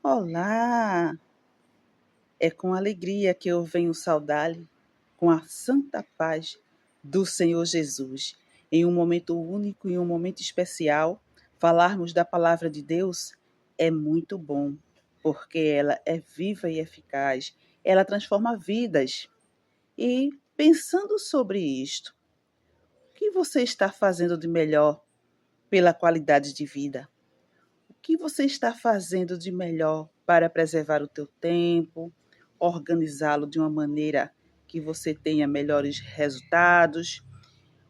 Olá! É com alegria que eu venho saudá-lo, com a santa paz do Senhor Jesus. Em um momento único e um momento especial, falarmos da palavra de Deus é muito bom, porque ela é viva e eficaz, ela transforma vidas. E pensando sobre isto, o que você está fazendo de melhor pela qualidade de vida? O que você está fazendo de melhor para preservar o teu tempo, organizá-lo de uma maneira que você tenha melhores resultados?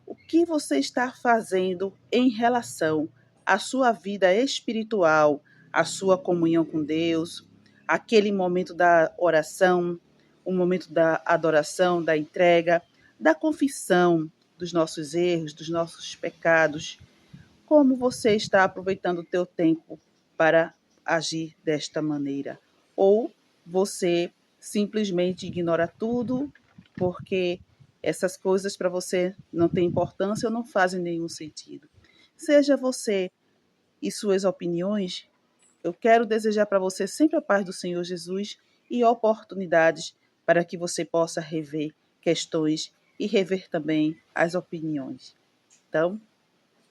O que você está fazendo em relação à sua vida espiritual, à sua comunhão com Deus, aquele momento da oração, o momento da adoração, da entrega, da confissão dos nossos erros, dos nossos pecados? Como você está aproveitando o teu tempo para agir desta maneira? Ou você simplesmente ignora tudo porque essas coisas para você não têm importância ou não fazem nenhum sentido? Seja você e suas opiniões, eu quero desejar para você sempre a paz do Senhor Jesus e oportunidades para que você possa rever questões e rever também as opiniões. Então,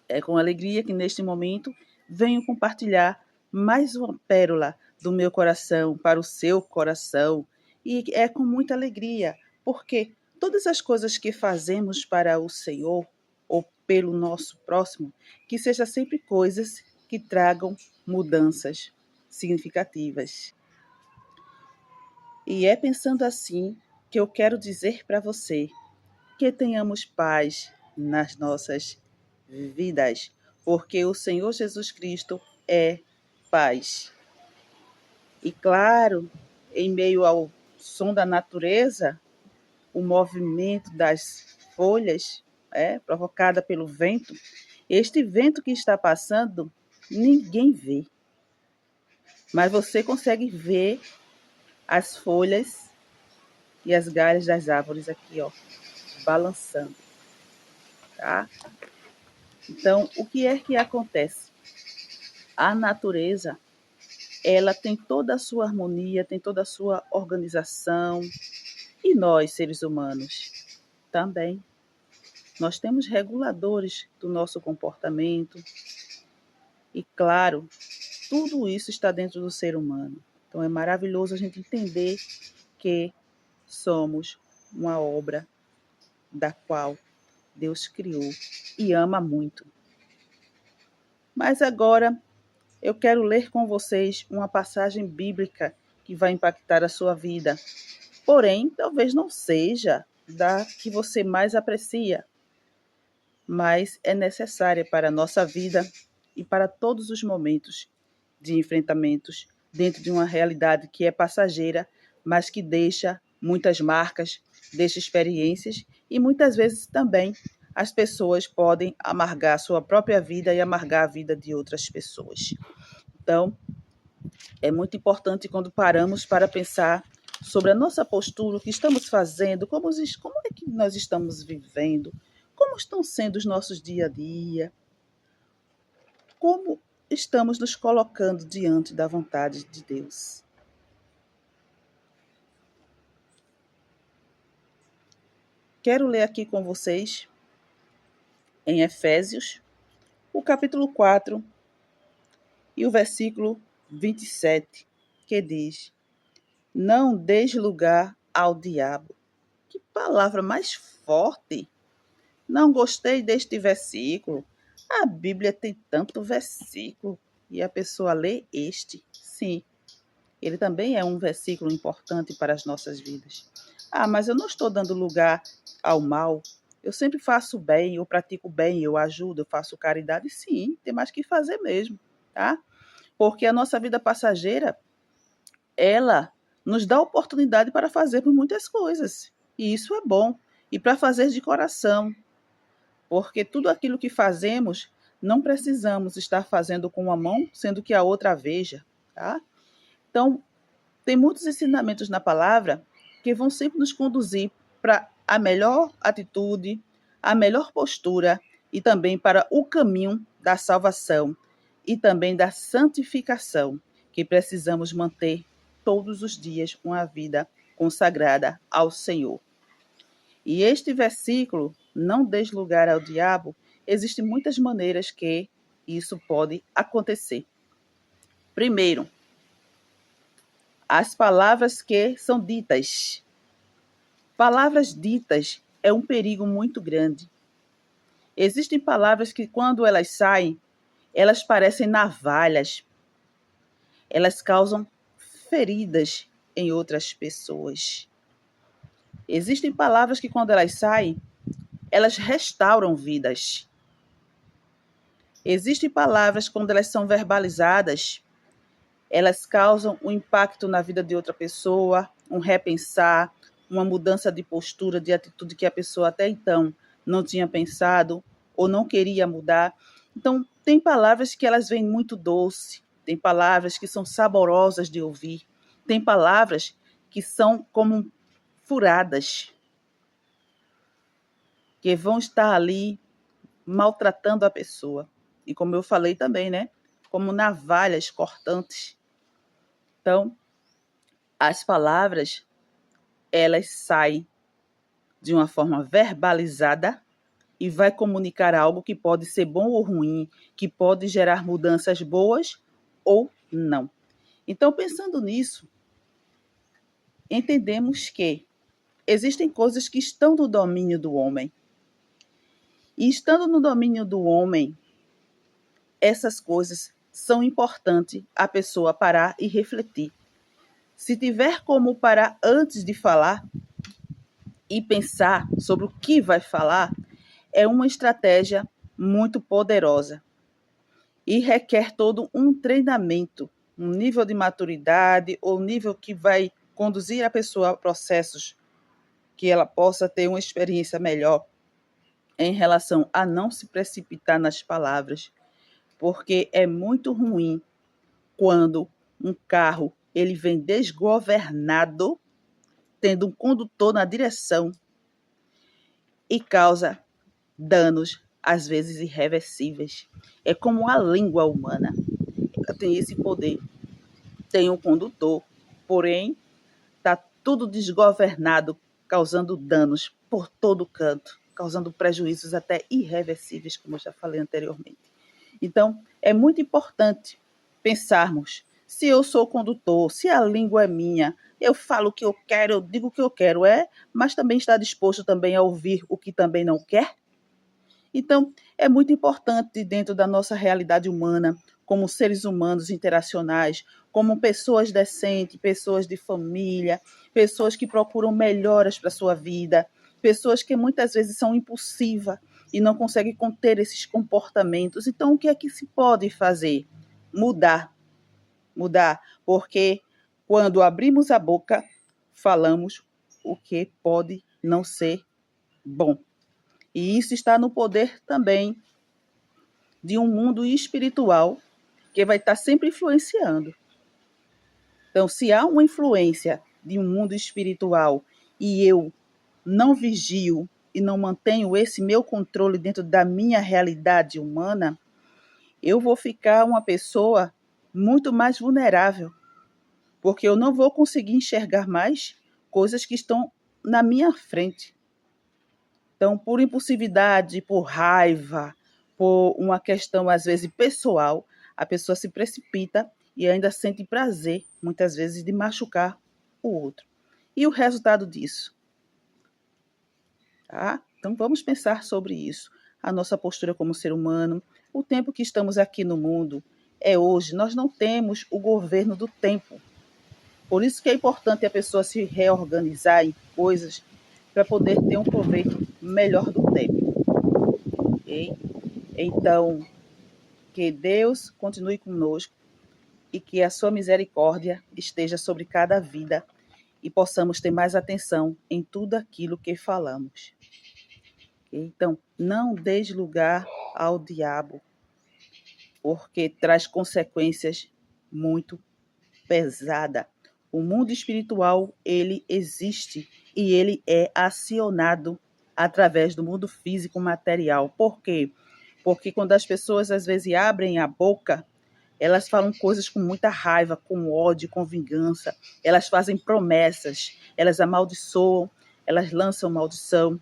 é com alegria que neste momento venho compartilhar mais uma pérola do meu coração para o seu coração. E é com muita alegria, porque todas as coisas que fazemos para o Senhor ou pelo nosso próximo, que sejam sempre coisas que tragam mudanças significativas. E é pensando assim que eu quero dizer para você que tenhamos paz nas nossas vidas, porque o Senhor Jesus Cristo é paz. E claro, em meio ao som da natureza, o movimento das folhas, provocada pelo vento, este vento que está passando, ninguém vê. Mas você consegue ver as folhas e as galhas das árvores aqui, ó, balançando, tá? Então, o que é que acontece? A natureza, ela tem toda a sua harmonia, tem toda a sua organização, e nós, seres humanos, também. Nós temos reguladores do nosso comportamento, e claro, tudo isso está dentro do ser humano. Então é maravilhoso a gente entender que somos uma obra da qual Deus criou e ama muito. Mas agora eu quero ler com vocês uma passagem bíblica que vai impactar a sua vida. Porém, talvez não seja da que você mais aprecia, mas é necessária para a nossa vida e para todos os momentos de enfrentamentos dentro de uma realidade que é passageira, mas que deixa muitas marcas, deixa experiências e muitas vezes também as pessoas podem amargar a sua própria vida e amargar a vida de outras pessoas. Então, é muito importante quando paramos para pensar sobre a nossa postura, o que estamos fazendo, como é que nós estamos vivendo, como estão sendo os nossos dia a dia, como estamos nos colocando diante da vontade de Deus. Quero ler aqui com vocês, em Efésios, o capítulo 4 e o versículo 27, que diz: Não deis lugar ao diabo. Que palavra mais forte! Não gostei deste versículo. A Bíblia tem tanto versículo e a pessoa lê este. Sim, ele também é um versículo importante para as nossas vidas. Ah, mas eu não estou dando lugar ao mal. Eu sempre faço bem, eu pratico bem, eu ajudo, eu faço caridade. Sim, tem mais que fazer mesmo, tá? Porque a nossa vida passageira, ela nos dá oportunidade para fazer por muitas coisas. E isso é bom. E para fazer de coração, porque tudo aquilo que fazemos, não precisamos estar fazendo com uma mão, sendo que a outra veja, tá? Então, tem muitos ensinamentos na palavra que vão sempre nos conduzir para a melhor atitude, a melhor postura e também para o caminho da salvação e também da santificação. que precisamos manter todos os dias uma vida consagrada ao Senhor. E este versículo, não dês lugar ao diabo, existem muitas maneiras que isso pode acontecer. Primeiro, as palavras que são ditas. Palavras ditas é um perigo muito grande. Existem palavras que, quando elas saem, elas parecem navalhas. Elas causam feridas em outras pessoas. Existem palavras que, quando elas saem, elas restauram vidas. Existem palavras, quando elas são verbalizadas, elas causam um impacto na vida de outra pessoa, um repensar, uma mudança de postura, de atitude que a pessoa até então não tinha pensado ou não queria mudar. Então, tem palavras que elas vêm muito doce, tem palavras que são saborosas de ouvir, tem palavras que são como furadas, que vão estar ali maltratando a pessoa. E como eu falei também, né? Como navalhas cortantes. Então, as palavras, elas saem de uma forma verbalizada e vai comunicar algo que pode ser bom ou ruim, que pode gerar mudanças boas ou não. Então, pensando nisso, entendemos que existem coisas que estão no domínio do homem. E estando no domínio do homem, essas coisas são importantes a pessoa parar e refletir. Se tiver como parar antes de falar e pensar sobre o que vai falar, é uma estratégia muito poderosa e requer todo um treinamento, um nível de maturidade ou nível que vai conduzir a pessoa a processos que ela possa ter uma experiência melhor em relação a não se precipitar nas palavras, porque é muito ruim quando um carro ele vem desgovernado, tendo um condutor na direção e causa danos, às vezes irreversíveis. É como a língua humana. Ela tem esse poder. Tem um condutor, porém, está tudo desgovernado, causando danos por todo canto, causando prejuízos até irreversíveis, como eu já falei anteriormente. Então, é muito importante pensarmos, se eu sou condutor, se a língua é minha, eu falo o que eu quero, eu digo o que eu quero, mas também está disposto também a ouvir o que também não quer? Então, é muito importante dentro da nossa realidade humana, como seres humanos interacionais, como pessoas decentes, pessoas de família, pessoas que procuram melhoras para a sua vida, pessoas que muitas vezes são impulsivas e não conseguem conter esses comportamentos. Então, o que é que se pode fazer? Mudar, porque quando abrimos a boca, falamos o que pode não ser bom. E isso está no poder também de um mundo espiritual que vai estar sempre influenciando. Então, se há uma influência de um mundo espiritual e eu não vigio e não mantenho esse meu controle dentro da minha realidade humana, eu vou ficar uma pessoa muito mais vulnerável, porque eu não vou conseguir enxergar mais coisas que estão na minha frente. Então, por impulsividade, por raiva, por uma questão, às vezes, pessoal, a pessoa se precipita e ainda sente prazer, muitas vezes, de machucar o outro. E o resultado disso? Tá? Então, vamos pensar sobre isso. A nossa postura como ser humano, o tempo que estamos aqui no mundo é hoje. Nós não temos o governo do tempo. Por isso que é importante a pessoa se reorganizar em coisas para poder ter um proveito melhor do tempo. Okay? Então, que Deus continue conosco e que a sua misericórdia esteja sobre cada vida e possamos ter mais atenção em tudo aquilo que falamos. Okay? Então, não dê lugar ao diabo, porque traz consequências muito pesadas. O mundo espiritual, ele existe e ele é acionado através do mundo físico material. Por quê? Porque quando as pessoas às vezes abrem a boca, Elas falam coisas com muita raiva, com ódio, com vingança. Elas fazem promessas, elas amaldiçoam, elas lançam maldição.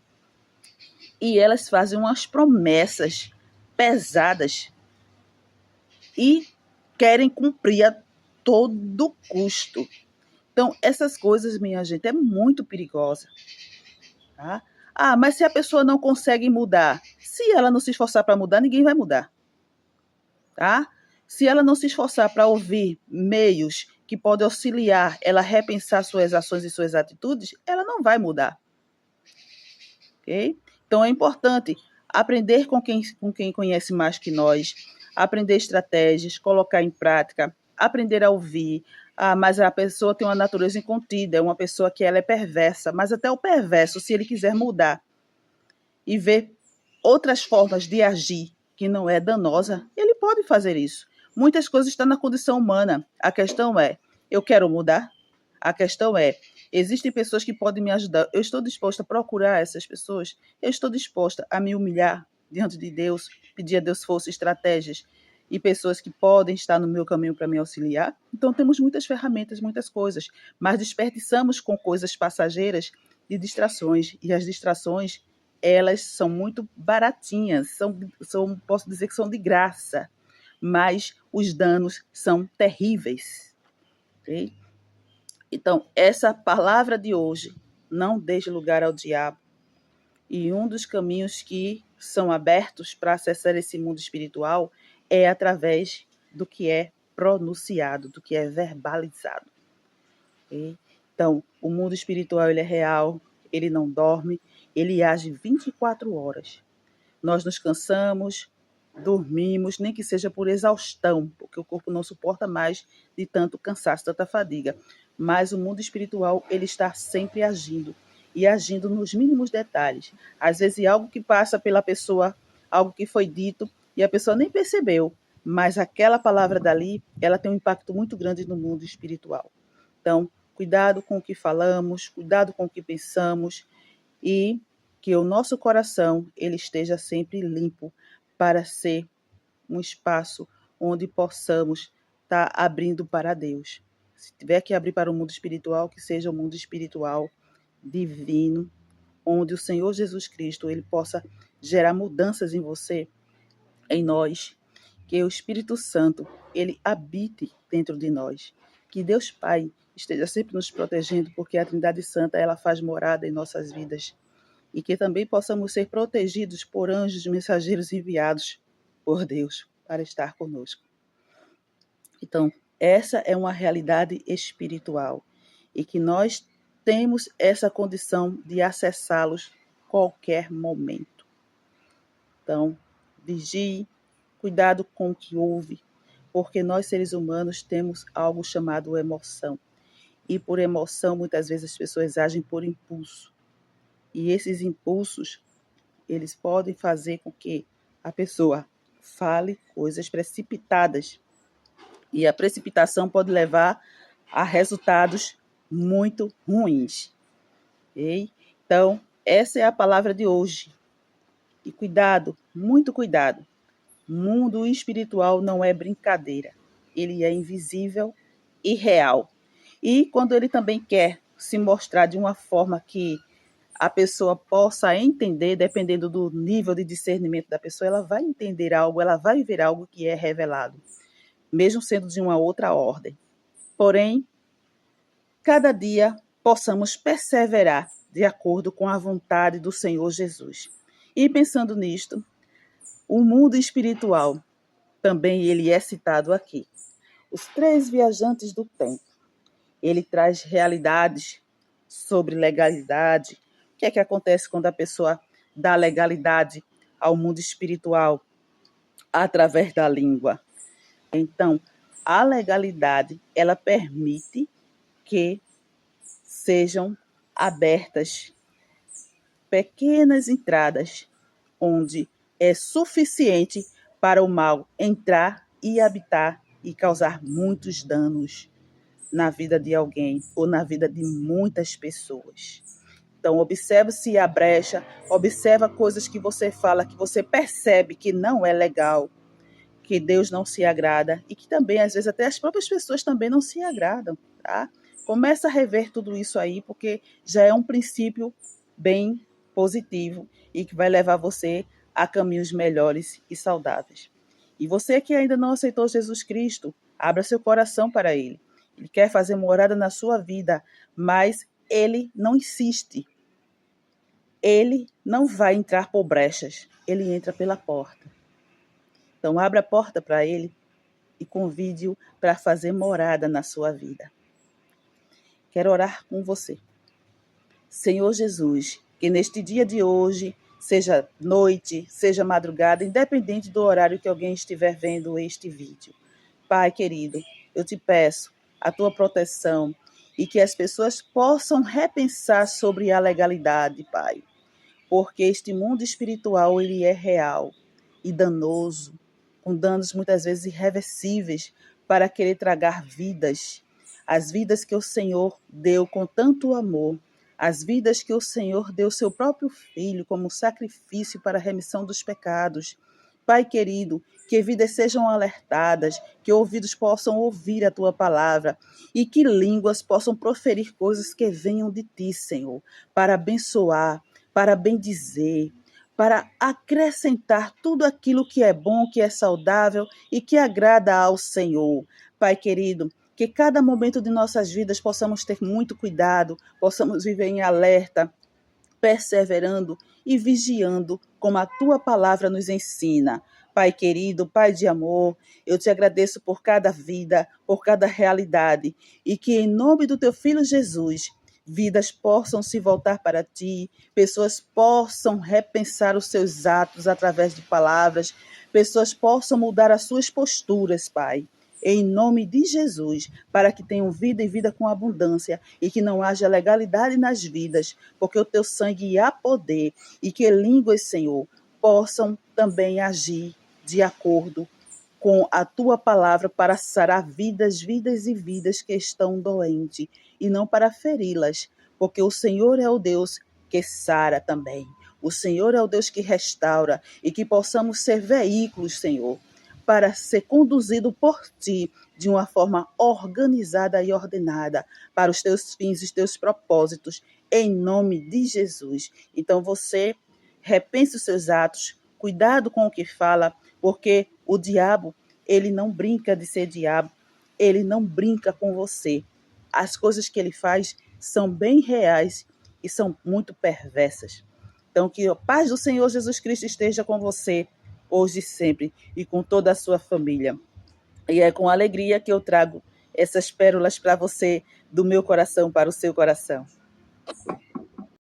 E elas fazem umas promessas pesadas e querem cumprir a todo custo. Então, essas coisas, minha gente, é muito perigosa. Tá? Ah, mas se a pessoa não consegue mudar, se ela não se esforçar para mudar, ninguém vai mudar. Tá? Se ela não se esforçar para ouvir meios que podem auxiliar ela a repensar suas ações e suas atitudes, ela não vai mudar. Okay? Então, é importante aprender com quem conhece mais que nós, aprender estratégias, colocar em prática, aprender a ouvir. Ah, mas a pessoa tem uma natureza incontida, é uma pessoa que ela é perversa, mas até o perverso, se ele quiser mudar e ver outras formas de agir que não é danosa, ele pode fazer isso. Muitas coisas estão na condição humana. A questão é, eu quero mudar? A questão é, existem pessoas que podem me ajudar. Eu estou disposta a procurar essas pessoas? Eu estou disposta a me humilhar diante de Deus, pedir a Deus força, estratégias e pessoas que podem estar no meu caminho para me auxiliar? Então, temos muitas ferramentas, muitas coisas, mas desperdiçamos com coisas passageiras e distrações. E as distrações, elas são muito baratinhas, posso dizer que são de graça, mas os danos são terríveis. Okay? Então, essa palavra de hoje, não deixe lugar ao diabo. E um dos caminhos que são abertos para acessar esse mundo espiritual é através do que é pronunciado, do que é verbalizado. Okay? Então, o mundo espiritual ele é real, ele não dorme, ele age 24 horas. Nós nos cansamos, dormimos, nem que seja por exaustão, porque o corpo não suporta mais de tanto cansaço, tanta fadiga. Mas o mundo espiritual, ele está sempre agindo, e agindo nos mínimos detalhes. Às vezes algo que passa pela pessoa, algo que foi dito, e a pessoa nem percebeu, mas aquela palavra dali, ela tem um impacto muito grande no mundo espiritual. Então, cuidado com o que falamos, cuidado com o que pensamos, e que o nosso coração ele esteja sempre limpo para ser um espaço onde possamos estar abrindo para Deus. Se tiver que abrir para o mundo espiritual, que seja o mundo espiritual divino, onde o Senhor Jesus Cristo ele possa gerar mudanças em você, em nós, que o Espírito Santo ele habite dentro de nós, que Deus Pai esteja sempre nos protegendo, porque a Trindade Santa ela faz morada em nossas vidas, e que também possamos ser protegidos por anjos mensageiros enviados por Deus para estar conosco. Então, essa é uma realidade espiritual e que nós temos essa condição de acessá-los qualquer momento. Então, vigie, cuidado com o que ouve, porque nós seres humanos temos algo chamado emoção. E por emoção, muitas vezes as pessoas agem por impulso. E esses impulsos, eles podem fazer com que a pessoa fale coisas precipitadas. E a precipitação pode levar a resultados muito ruins. Okay? Então, essa é a palavra de hoje. E cuidado, muito cuidado. O mundo espiritual não é brincadeira. Ele é invisível e real. E quando ele também quer se mostrar de uma forma que a pessoa possa entender, dependendo do nível de discernimento da pessoa, ela vai entender algo, ela vai ver algo que é revelado, mesmo sendo de uma outra ordem. Porém, cada dia possamos perseverar de acordo com a vontade do Senhor Jesus. E pensando nisto, o mundo espiritual também ele é citado aqui. Os 3 viajantes do tempo. Ele traz realidades sobre legalidade. O que é que acontece quando a pessoa dá legalidade ao mundo espiritual através da língua? Então, a legalidade, ela permite que sejam abertas pequenas entradas onde é suficiente para o mal entrar e habitar e causar muitos danos na vida de alguém ou na vida de muitas pessoas. Então, observe se há brecha, observa coisas que você fala, que você percebe que não é legal, porque Deus não se agrada e que também, às vezes, até as próprias pessoas também não se agradam, tá? Começa a rever tudo isso aí, porque já é um princípio bem positivo e que vai levar você a caminhos melhores e saudáveis. E você que ainda não aceitou Jesus Cristo, abra seu coração para Ele. Ele quer fazer morada na sua vida, mas Ele não insiste. Ele não vai entrar por brechas, Ele entra pela porta. Então, abra a porta para Ele e convide-o para fazer morada na sua vida. Quero orar com você. Senhor Jesus, que neste dia de hoje, seja noite, seja madrugada, independente do horário que alguém estiver vendo este vídeo. Pai querido, eu te peço a tua proteção e que as pessoas possam repensar sobre a legalidade, Pai. Porque este mundo espiritual, ele é real e danoso, com danos muitas vezes irreversíveis para querer tragar vidas, as vidas que o Senhor deu com tanto amor, as vidas que o Senhor deu seu próprio Filho como sacrifício para a remissão dos pecados. Pai querido, que vidas sejam alertadas, que ouvidos possam ouvir a tua palavra e que línguas possam proferir coisas que venham de ti, Senhor, para abençoar, para bendizer, para acrescentar tudo aquilo que é bom, que é saudável e que agrada ao Senhor. Pai querido, que cada momento de nossas vidas possamos ter muito cuidado, possamos viver em alerta, perseverando e vigiando, como a tua palavra nos ensina. Pai querido, Pai de amor, eu te agradeço por cada vida, por cada realidade, e que em nome do teu Filho Jesus, vidas possam se voltar para ti, pessoas possam repensar os seus atos através de palavras, pessoas possam mudar as suas posturas, Pai. Em nome de Jesus, para que tenham vida e vida com abundância e que não haja legalidade nas vidas, porque o teu sangue há poder e que línguas, Senhor, possam também agir de acordo com a tua palavra para sarar vidas, vidas e vidas que estão doentes e não para feri-las, porque o Senhor é o Deus que sara também. O Senhor é o Deus que restaura e que possamos ser veículos, Senhor, para ser conduzido por ti de uma forma organizada e ordenada para os teus fins e os teus propósitos, em nome de Jesus. Então você repense os seus atos, cuidado com o que fala, porque o diabo, ele não brinca de ser diabo, ele não brinca com você. As coisas que ele faz são bem reais e são muito perversas. Então, que a paz do Senhor Jesus Cristo esteja com você, hoje e sempre, e com toda a sua família. E é com alegria que eu trago essas pérolas para você, do meu coração para o seu coração.